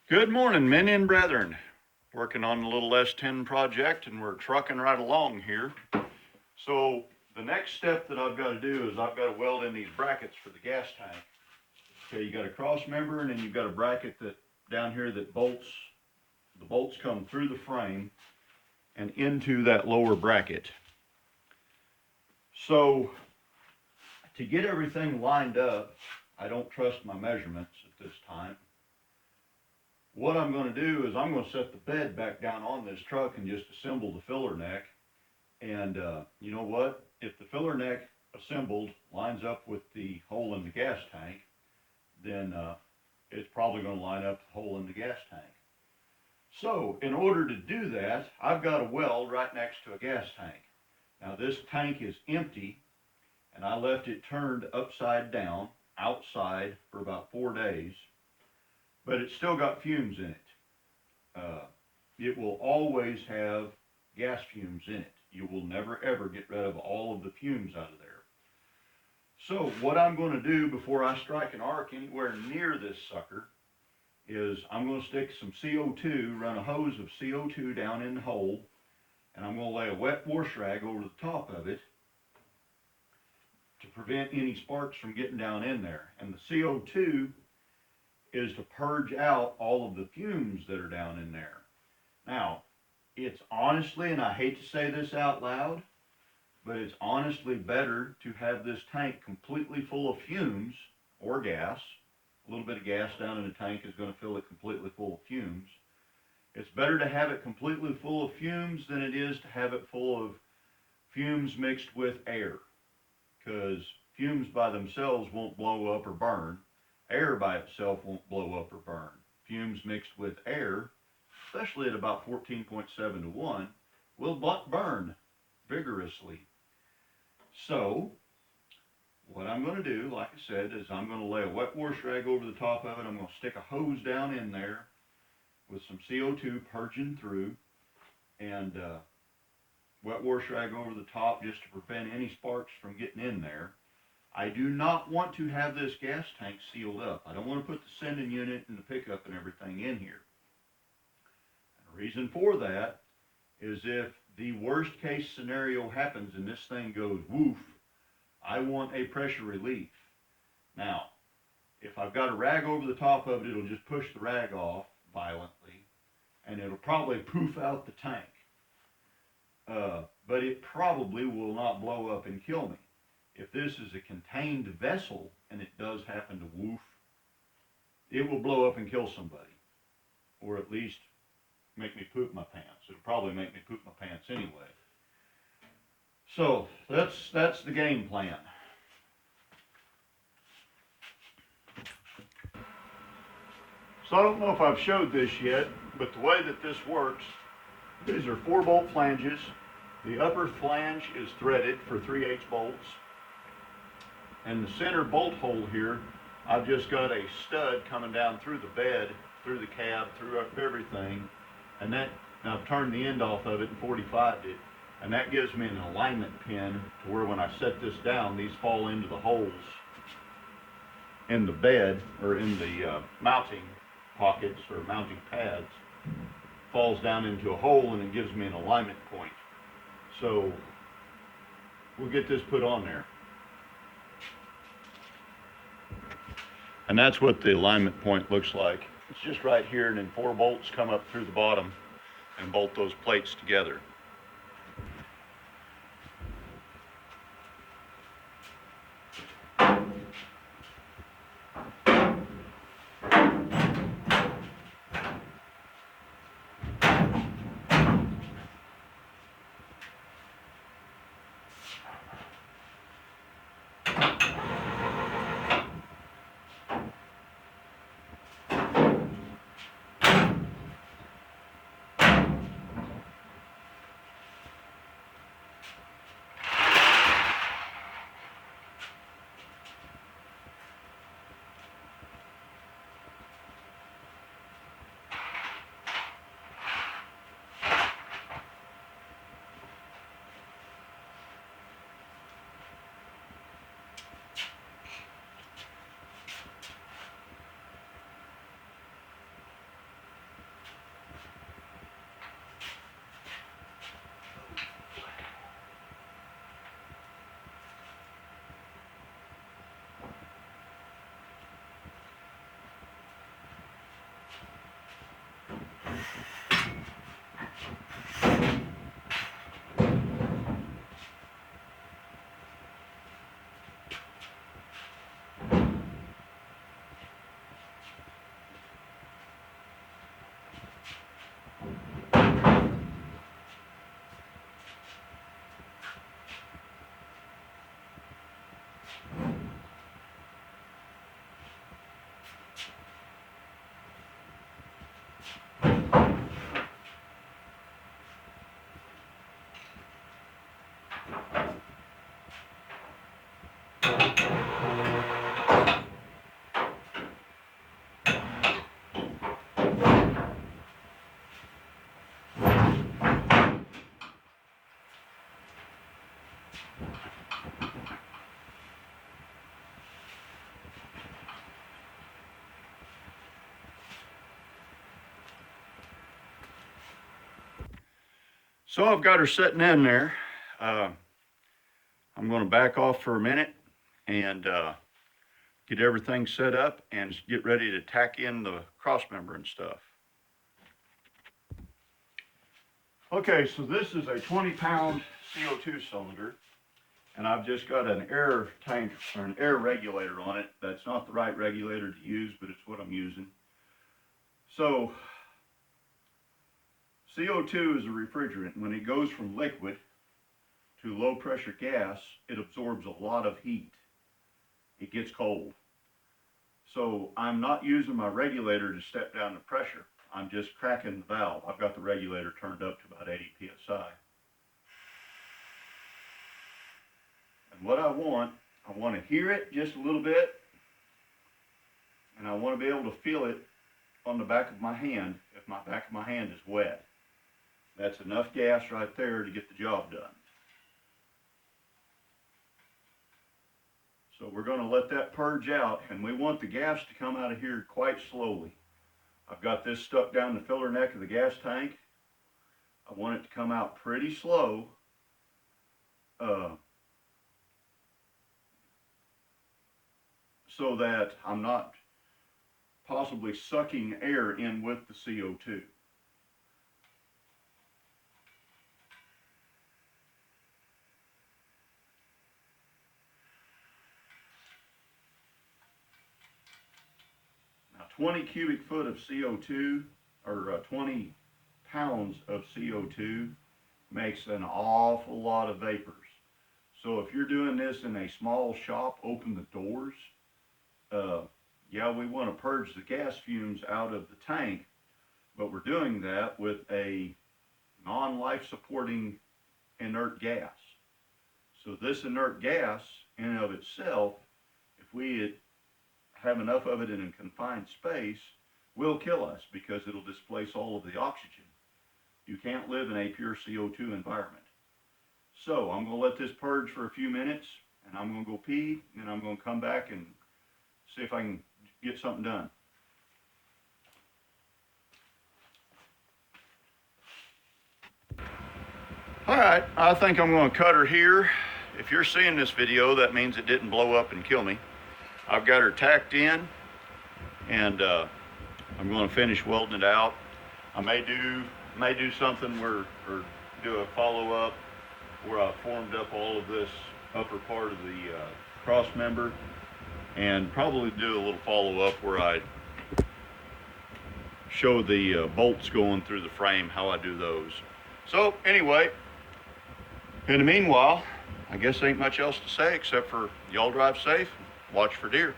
Good morning, men and brethren. Working on a little S10 project and we're trucking right along here. So the next step that I've got to do is I've got to weld in these brackets for the gas tank. Okay, you got a cross member and then you've got a bracket that down here that the bolts come through the frame and into that lower bracket. So to get everything lined up, I don't trust my measurements at this time. What I'm going to do is I'm going to set the bed back down on this truck and just assemble the filler neck. And you know what? If the filler neck assembled lines up with the hole in the gas tank, then it's probably going to line up the hole in the gas tank. So in order to do that, I've got a weld right next to a gas tank. Now this tank is empty and I left it turned upside down outside for about 4 days. But it's still got fumes in it. It will always have gas fumes in it. You will never ever get rid of all of the fumes out of there. So what I'm going to do before I strike an arc anywhere near this sucker is I'm going to stick some CO2, run a hose of CO2 down in the hole, and I'm going to lay a wet wash rag over the top of it to prevent any sparks from getting down in there. And the CO2 is to purge out all of the fumes that are down in there. Now, it's honestly, and I hate to say this out loud, but it's honestly better to have this tank completely full of fumes or gas. A little bit of gas down in the tank is going to fill it completely full of fumes. It's better to have it completely full of fumes than it is to have it full of fumes mixed with air, because fumes by themselves won't blow up or burn. Air by itself won't blow up or burn. Fumes mixed with air, especially at about 14.7 to 1, will burn vigorously. So, what I'm going to do, like I said, is I'm going to lay a wet wash rag over the top of it. I'm going to stick a hose down in there with some CO2 purging through, and wet wash rag over the top just to prevent any sparks from getting in there. I do not want to have this gas tank sealed up. I don't want to put the sending unit and the pickup and everything in here. And the reason for that is if the worst case scenario happens and this thing goes woof, I want a pressure relief. Now, if I've got a rag over the top of it, it'll just push the rag off violently and it'll probably poof out the tank. But it probably will not blow up and kill me. If this is a contained vessel and it does happen to woof, it will blow up and kill somebody, or at least make me poop my pants. It'll probably make me poop my pants anyway. So that's the game plan. So I don't know if I've showed this yet, but the way that this works, these are 4-bolt flanges. The upper flange is threaded for 3/8 bolts. And the center bolt hole here, I've just got a stud coming down through the bed, through the cab, through everything. And I've turned the end off of it and 45'd it. And that gives me an alignment pin to where when I set this down, these fall into the holes in the bed, or in the mounting pockets or mounting pads. Falls down into a hole and it gives me an alignment point. So we'll get this put on there. And that's what the alignment point looks like. It's just right here, and then 4 bolts come up through the bottom and bolt those plates together. So I've got her sitting in there. I'm going to back off for a minute and get everything set up and get ready to tack in the cross member and stuff. Okay, so this is a 20-pound CO2 cylinder, and I've just got an air tank or an air regulator on it. That's not the right regulator to use, but it's what I'm using. So CO2 is a refrigerant. When it goes from liquid to low pressure gas, it absorbs a lot of heat. It gets cold. So I'm not using my regulator to step down the pressure. I'm just cracking the valve. I've got the regulator turned up to about 80 psi. And what I want to hear it just a little bit, and I want to be able to feel it on the back of my hand if my back of my hand is wet. That's enough gas right there to get the job done. So we're going to let that purge out, and we want the gas to come out of here quite slowly. I've got this stuck down the filler neck of the gas tank. I want it to come out pretty slow. So that I'm not possibly sucking air in with the CO2. Now 20 cubic foot of CO2, or 20 pounds of CO2 makes an awful lot of vapors. So if you're doing this in a small shop, open the doors. Yeah, we want to purge the gas fumes out of the tank, but we're doing that with a non-life supporting inert gas. So this inert gas in and of itself, if we have enough of it in a confined space, will kill us because it'll displace all of the oxygen. You can't live in a pure CO2 environment. So I'm going to let this purge for a few minutes, and I'm going to go pee, and then I'm going to come back and see if I can get something done. All right, I think I'm going to cut her here. If you're seeing this video, that means it didn't blow up and kill me. I've got her tacked in, and I'm going to finish welding it out. I may do something or do a follow-up where I formed up all of this upper part of the cross member, and probably do a little follow-up where I show the bolts going through the frame, how I do those. So anyway, in the meanwhile, I guess ain't much else to say except for y'all drive safe, watch for deer.